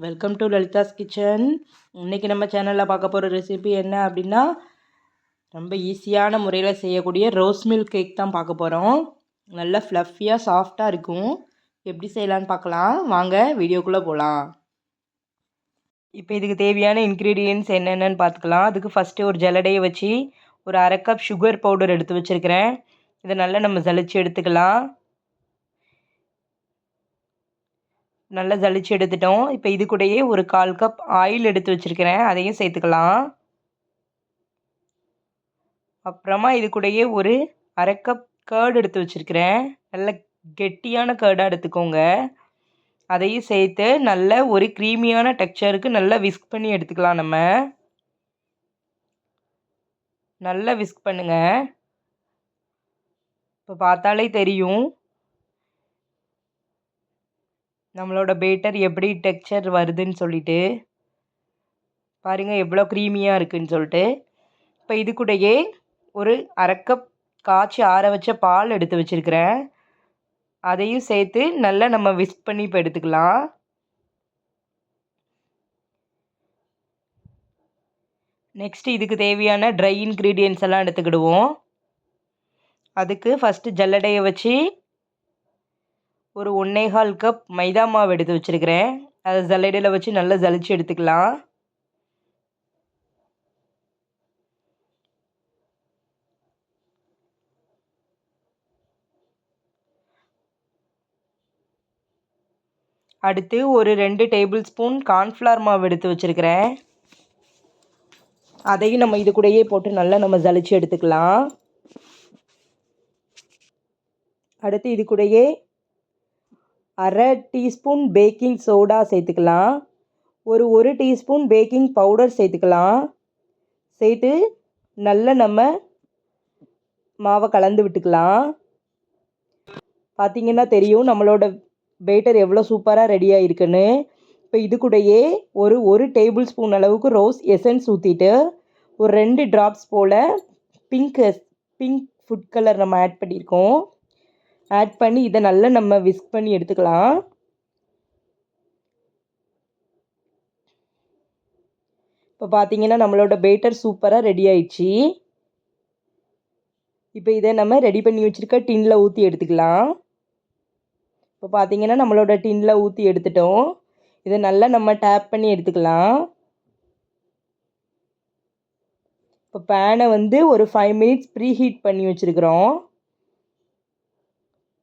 Welcome to Lalitha's kitchen. இன்றைக்கி நம்ம சேனலில் பார்க்க போகிற ரெசிபி என்ன அப்படின்னா, ரொம்ப ஈஸியான முறையில் செய்யக்கூடிய ரோஸ் மில்க் கேக் தான் பார்க்க போகிறோம். நல்லா ஃப்ளஃபியாக சாஃப்டாக இருக்கும். எப்படி செய்யலான்னு பார்க்கலாம். வாங்க வீடியோக்குள்ளே போகலாம். இப்போ இதுக்கு தேவையான இன்க்ரீடியன்ட்ஸ் என்னென்னு பார்த்துக்கலாம். அதுக்கு ஃபஸ்ட்டு ஒரு ஜல்லடையை வச்சு ஒரு 1/2 கப் சுகர் பவுடர் எடுத்து வச்சுருக்கிறேன். இதை நல்லா நம்ம ஜலிச்சு எடுத்துக்கலாம். நல்லா ஜலிச்சு எடுத்துட்டோம். இப்போ இது கூடயே ஒரு 1/4 கப் ஆயில் எடுத்து வச்சுருக்கிறேன், அதையும் சேர்த்துக்கலாம். அப்புறமா இது கூடயே ஒரு 1/2 கப் கர்டு எடுத்து வச்சுருக்கிறேன். நல்ல கெட்டியான கர்டாக எடுத்துக்கோங்க. அதையும் சேர்த்து நல்ல ஒரு க்ரீமியான டெக்ஸ்சருக்கு நல்லா விஸ்க் பண்ணி எடுத்துக்கலாம். நம்ம நல்லா விஸ்க் பண்ணுங்க. இப்போ பார்த்தாலே தெரியும் நம்மளோட பேட்டர் எப்படி டெக்ஸ்சர் வருதுன்னு சொல்லிட்டு. பாருங்கள் எவ்வளோ க்ரீமியாக இருக்குதுன்னு சொல்லிட்டு. இப்போ இது கூடயே ஒரு 1/2 கப் காய்ச்சி ஆற வச்ச பால் எடுத்து வச்சுருக்கிறேன். அதையும் சேர்த்து நல்லா நம்ம விஸ்க் பண்ணி இப்போ எடுத்துக்கலாம். நெக்ஸ்ட்டு இதுக்கு தேவையான ட்ரை இன்க்ரீடியன்ட்ஸ் எல்லாம் எடுத்துக்கிடுவோம். அதுக்கு ஃபஸ்ட்டு ஜல்லடையை வச்சு ஒரு 1/4 கப் மைதா மாவு எடுத்து வச்சுருக்கிறேன். அதை ஜல்லடையில் வச்சு நல்லா ஜலிச்சு எடுத்துக்கலாம். அடுத்து ஒரு 2 டேபிள் ஸ்பூன் கார்ன்ஃப்ளவர் மாவு எடுத்து வச்சுருக்கிறேன். அதையும் நம்ம இது கூடயே போட்டு நல்லா நம்ம ஜலிச்சு எடுத்துக்கலாம். அடுத்து இது கூடயே 1/2 டீஸ்பூன் பேக்கிங் சோடா சேர்த்துக்கலாம். ஒரு டீஸ்பூன் பேக்கிங் பவுடர் சேர்த்துக்கலாம். சேர்த்து நல்லா நம்ம மாவை கலந்து விட்டுக்கலாம். பார்த்திங்கன்னா தெரியும் நம்மளோட பேட்டர் எவ்வளோ சூப்பராக ரெடியாக இருக்குன்னு. இப்போ இது கூடயே ஒரு டேபிள் ஸ்பூன் அளவுக்கு ரோஸ் எசன்ஸ் ஊற்றிட்டு ஒரு 2 ட்ராப்ஸ் போல் பிங்க் ஃபுட் கலர் நம்ம ஆட் பண்ணியிருக்கோம். ஆட் பண்ணி இதை நல்லா நம்ம விஸ்க் பண்ணி எடுத்துக்கலாம். இப்போ பார்த்திங்கன்னா நம்மளோட பேட்டர் சூப்பராக ரெடி ஆயிடுச்சு. இப்போ இதை நம்ம ரெடி பண்ணி வச்சுருக்க டின்னில் ஊற்றி எடுத்துக்கலாம். இப்போ பார்த்திங்கன்னா நம்மளோட டின்னில் ஊற்றி எடுத்துட்டோம். இதை நல்லா நம்ம டேப் பண்ணி எடுத்துக்கலாம். இப்போ பேனை ஒரு 5 மினிட்ஸ் ப்ரீஹீட் பண்ணி வச்சுருக்குறோம்.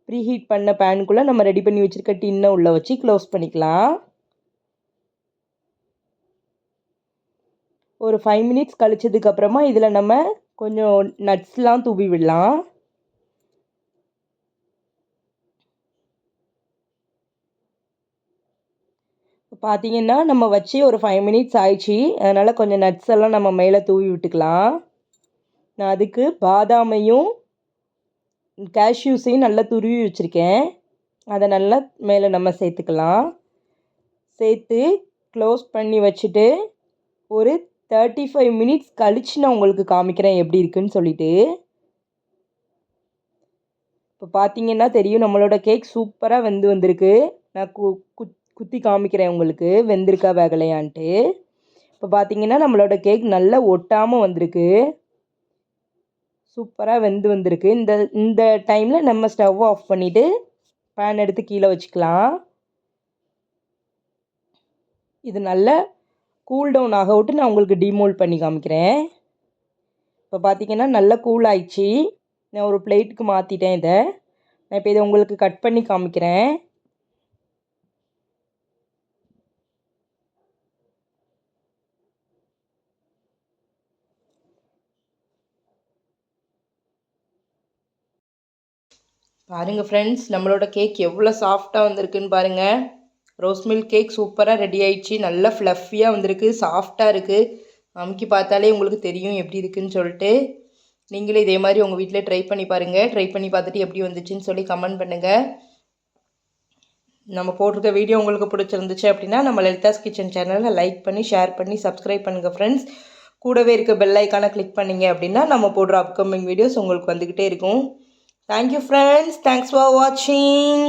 ப்ரீஹீட் பண்ண பேனுக்குள்ளே நம்ம ரெடி பண்ணி வச்சுருக்க டின்னை உள்ளே வச்சு க்ளோஸ் பண்ணிக்கலாம். ஒரு 5 மினிட்ஸ் கழிச்சதுக்கப்புறமா இதில் நம்ம கொஞ்சம் நட்ஸ்லாம் தூவி விடலாம். பார்த்திங்கன்னா நம்ம வச்சு ஒரு 5 மினிட்ஸ் ஆயிடுச்சு. அதனால் கொஞ்சம் நட்ஸ் எல்லாம் நம்ம மேலே தூவி விட்டுக்கலாம். நான் அதுக்கு பாதாமையும் கேஷ்யூஸையும் நல்லா துருவி வச்சுருக்கேன். அதை நல்லா மேலே நம்ம சேர்த்துக்கலாம். சேர்த்து க்ளோஸ் பண்ணி வச்சுட்டு ஒரு 35 மினிட்ஸ் கழித்து நான் உங்களுக்கு காமிக்கிறேன் எப்படி இருக்குன்னு சொல்லிட்டு. இப்போ பார்த்திங்கன்னா தெரியும் நம்மளோட கேக் சூப்பராக வந்திருக்கு. நான் குத்தி காமிக்கிறேன் உங்களுக்கு வெந்திருக்கா வேகலையான்ட்டு. இப்போ பார்த்திங்கன்னா நம்மளோட கேக் நல்லா ஒட்டாமல் வந்திருக்கு. சூப்பராக வந்திருக்கு. இந்த டைமில் நம்ம ஸ்டவ் ஆஃப் பண்ணிவிட்டு பேன் எடுத்து கீழே வச்சுக்கலாம். இது நல்லா கூல் டவுன் ஆக விட்டு நான் உங்களுக்கு டிமோல்ட் பண்ணி காமிக்கிறேன். இப்போ பார்த்திங்கன்னா நல்லா கூல் ஆயிடுச்சு. நான் ஒரு பிளேட்டுக்கு மாற்றிட்டேன். நான் இப்போ இதை உங்களுக்கு கட் பண்ணி காமிக்கிறேன். பாருங்கள் ஃப்ரெண்ட்ஸ், நம்மளோட கேக் எவ்வளோ சாஃப்டாக வந்திருக்குன்னு பாருங்கள். ரோஸ் மில்க் கேக் சூப்பராக ரெடி ஆயிடுச்சு. நல்லா ஃப்ளஃபியாக வந்திருக்கு, சாஃப்டாக இருக்குது. அமுக்கி பார்த்தாலே உங்களுக்கு தெரியும் எப்படி இருக்குன்னு சொல்லிட்டு. நீங்களே இதே மாதிரி உங்கள் வீட்டில் ட்ரை பண்ணி பாருங்கள். ட்ரை பண்ணி பார்த்துட்டு எப்படி வந்துச்சுன்னு சொல்லி கமெண்ட் பண்ணுங்கள். நம்ம போட்டிருக்க வீடியோ உங்களுக்கு பிடிச்சிருந்துச்சு அப்படின்னா நம்ம லலிதாஸ் கிச்சன் சேனலை லைக் பண்ணி ஷேர் பண்ணி சப்ஸ்கிரைப் பண்ணுங்கள் ஃப்ரெண்ட்ஸ். கூடவே இருக்க பெல் ஐக்கானை கிளிக் பண்ணிங்க அப்படின்னா நம்ம போடுற அப்கமிங் வீடியோஸ் உங்களுக்கு வந்துக்கிட்டே இருக்கும். Thank you friends. Thanks for watching.